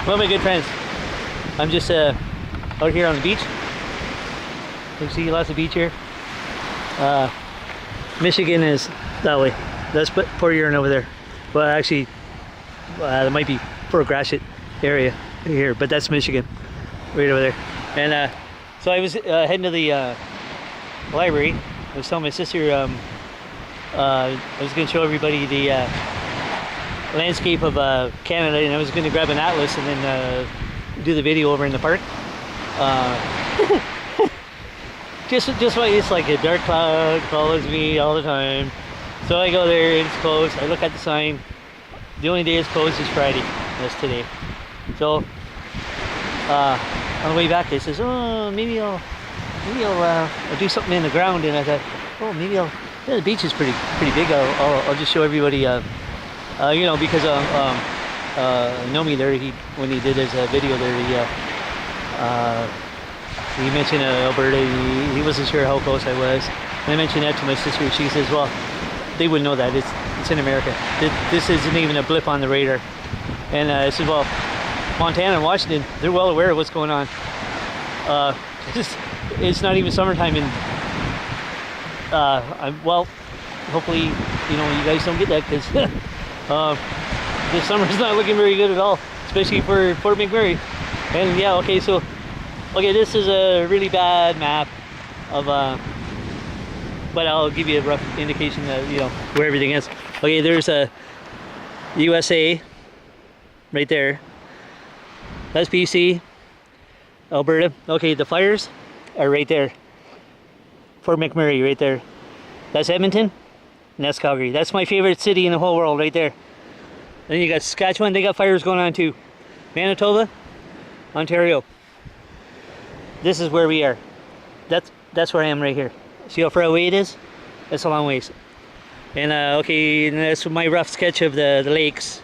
Well, my good friends, I'm just out here on the beach. You see lots of beach here. Michigan is that way. That's Port Huron over there. Well, actually, there might be Fort Gratiot area here, but that's Michigan, right over there. And so I was heading to the library. I was telling my sister I was going to show everybody the landscape of Canada, and I was going to grab an atlas and then do the video over in the park. just like it's like a dark cloud follows me all the time. So I go there, it's closed. I look at the sign. The only day it's closed is Friday. That's today. So on the way back, I says, "Oh, maybe I'll do something in the ground." And I thought, "Oh, maybe I'll." Yeah, the beach is pretty big. I'll just show everybody. You know, because Nomi there, when he did his video there, he mentioned Alberta. He wasn't sure how close I was. And I mentioned that to my sister. She says, "Well, they wouldn't know that. It's in America. This isn't even a blip on the radar." And I said, "Well, Montana and Washington, they're well aware of what's going on. It's not even summertime in." Well, hopefully, you know, you guys don't get that, because this summer's not looking very good at all, especially for Fort McMurray. And yeah, okay, so this is a really bad map of but I'll give you a rough indication of, you know, where everything is. Okay, there's a USA right there. That's BC, Alberta. Okay, the fires are right there. Fort McMurray right there. That's Edmonton, and that's Calgary. That's my favorite city in the whole world right there. Then you got Saskatchewan, they got fires going on too. Manitoba, Ontario. This is where we are. That's where I am right here. See how far away it is? That's a long ways. And okay, and that's my rough sketch of the lakes.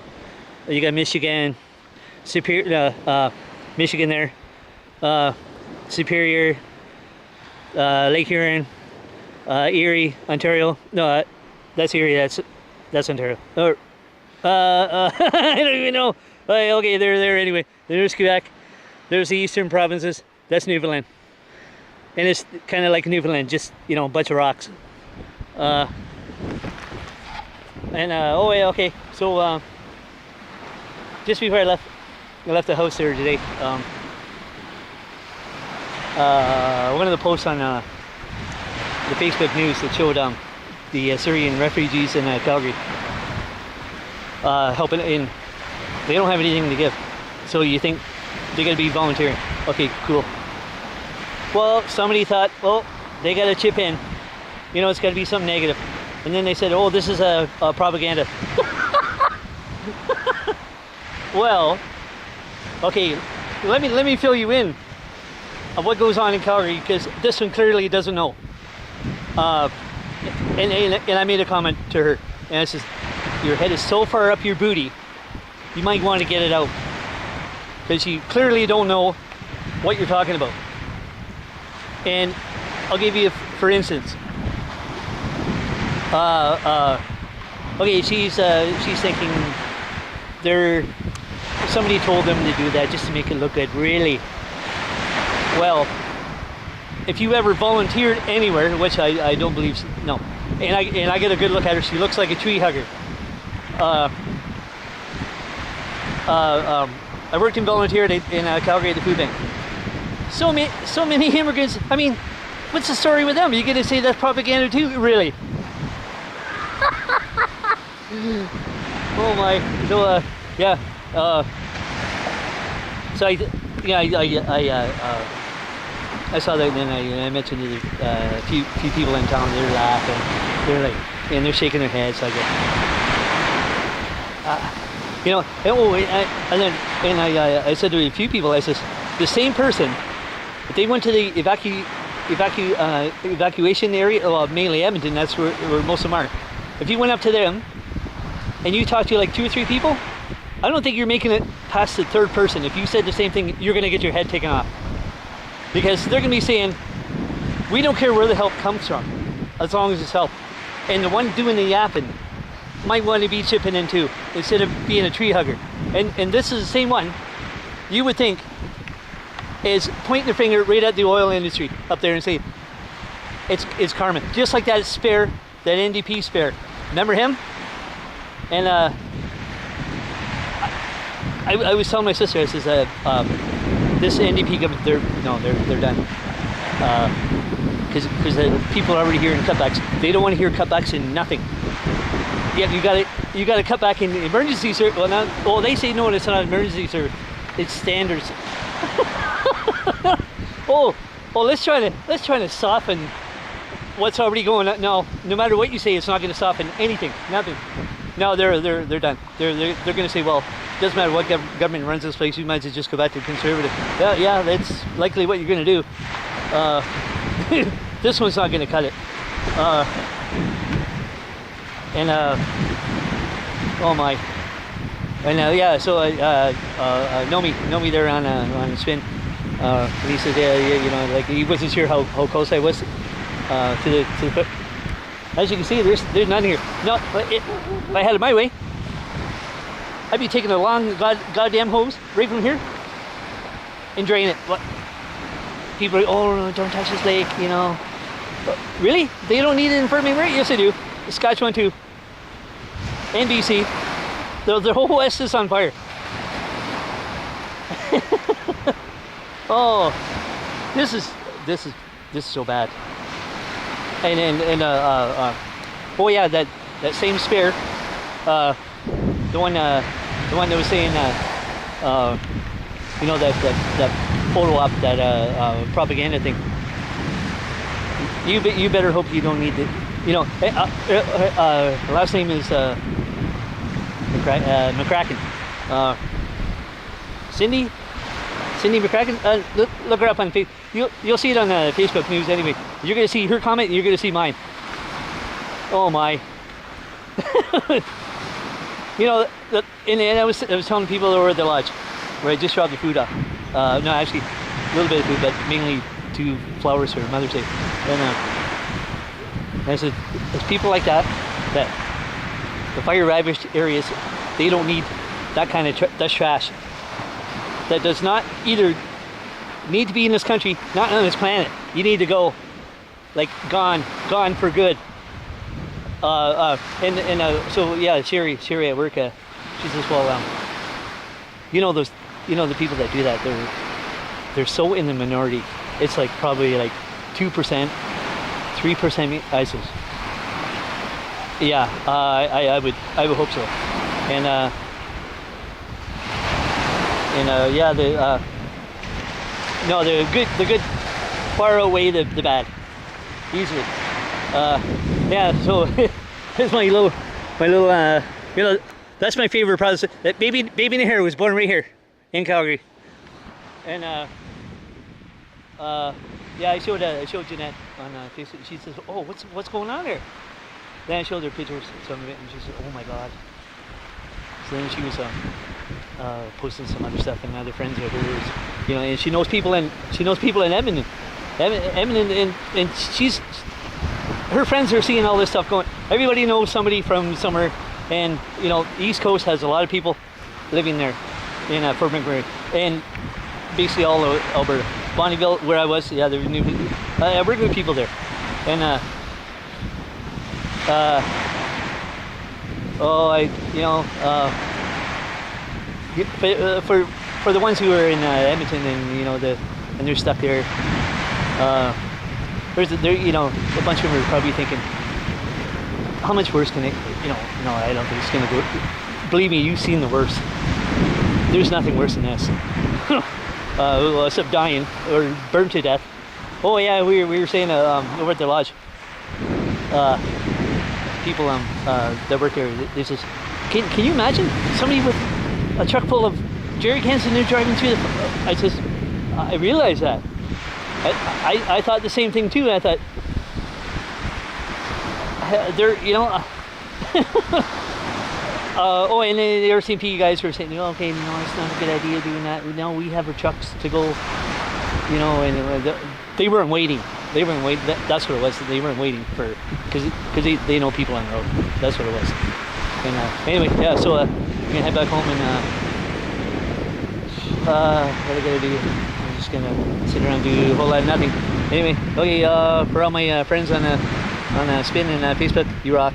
You got Michigan, Michigan there, Superior, Lake Huron, Erie, Ontario. No, that's Erie. That's Ontario. Or I don't even know. Okay, they're there anyway. There's Quebec. There's the eastern provinces. That's Newfoundland. And it's kind of like Newfoundland, just, you know, a bunch of rocks. Oh yeah, okay. So just before I left the house there today. One of the posts on the Facebook news that showed the Syrian refugees in Calgary helping in. They don't have anything to give, so you think they're gonna be volunteering? Okay, cool. Well, somebody thought, well, they gotta chip in. You know, it's gotta be something negative. And then they said, oh, this is a propaganda. Well, okay, let me fill you in of what goes on in Calgary, because this one clearly doesn't know. And I made a comment to her, and I says, your head is so far up your booty, you might want to get it out, because you clearly don't know what you're talking about. And I'll give you, for instance, okay, she's thinking somebody told them to do that just to make it look good. Really? Well, if you ever volunteered anywhere, which I don't believe, no, and I get a good look at her. She looks like a tree hugger. I worked and volunteered in Calgary at the food bank. So many immigrants. I mean, what's the story with them? Are you gonna say that's propaganda too? Really? Oh my. So yeah. So I saw that, and then I mentioned to a few people in town. They're laughing. They're like, and they're shaking their heads. So I go, you know. And I said to a few people, I says, the same person, if they went to the evacuation area, well, mainly Edmonton, that's where most of them are. If you went up to them and you talked to like 2 or 3 people, I don't think you're making it past the 3rd person. If you said the same thing, you're going to get your head taken off. Because they're going to be saying, we don't care where the help comes from, as long as it's help. And the one doing the yapping might want to be chipping in too, instead of being a tree hugger. And this is the same one you would think is pointing their finger right at the oil industry up there and say, it's Carmen. Just like that spare, that NDP spare. Remember him? And I was telling my sister, I says, this NDP government, they're done. Because people are already hearing cutbacks. They don't want to hear cutbacks in nothing. Yeah, you got to cut back in emergency service. Well, they say no, it's not emergency service. It's standards. Let's try to soften what's already going on. No matter what you say, it's not going to soften anything. Nothing. No, they're done. They're going to say, well, it doesn't matter what government runs this place. You might as well just go back to conservative. Yeah, that's likely what you're going to do. This one's not going to cut it. Oh my. And yeah, so Nomi there on spin. He said, yeah, like he wasn't sure how close I was to the. As you can see, there's none here. No, if I had it my way, I'd be taking a long goddamn hose right from here and drain it. What? People are, oh no, don't touch this lake, But really? They don't need it in Fort McMurray? Yes, they do. Saskatchewan too. And BC. The whole West is on fire. Oh, this is so bad. And oh yeah, that same spare, the one that was saying that photo op, that propaganda thing. You better hope you don't need it. Her last name is McCracken. Cindy McCracken. Look her up on Facebook. You'll see it on Facebook News anyway. You're gonna see her comment, and you're gonna see mine. Oh my. And I was telling people over at the lodge where I just dropped the food off. No, actually, a little bit of food, but mainly 2 flowers for Mother's Day. And I said, it's people like that the fire ravaged areas, they don't need that kind of that's trash. That does not either need to be in this country, not on this planet. You need to go, like, gone for good. So yeah, Sherry at work, she says, well, the people that do that, they're so in the minority. It's like probably like 2%, 3% ISIS. Yeah, I would hope so. And yeah, the good far outweigh the bad, easily. Yeah, so here's my little that's my favorite process. That baby in the hair was born right here in Calgary. And yeah, I showed Jeanette on Facebook. She says, oh, what's going on there? Then I showed her pictures, some of it, and she said, oh my god. So then she was posting some other stuff, and other friends of hers, and she knows people in Edmonton, and her friends are seeing all this stuff going. Everybody knows somebody from somewhere, and the East Coast has a lot of people living there in Fort McMurray, and basically all of Alberta. Bonnyville, where I was, yeah, there were new. I worked with people there, and for the ones who are in Edmonton and they're stuck there. A bunch of them are probably thinking, how much worse can it? No, I don't think it's gonna go. Believe me, you've seen the worst. There's nothing worse than this. Except dying or burned to death. Oh yeah, we were saying over at the lodge. People that work there, they says, can you imagine somebody with a truck full of jerry cans and they're driving through the. I says, I realize that. I thought the same thing too. I thought they're and the RCMP guys were saying, okay, no, it's not a good idea doing that. No, we have our trucks to go, and they weren't waiting. They weren't waiting. That's what it was. They weren't waiting for, because they know people on the road. That's what it was. And anyway, yeah. So we're gonna head back home, and what I gotta do? I'm just gonna sit around and do a whole lot of nothing. Anyway, okay, for all my friends on Spin and Facebook, you rock.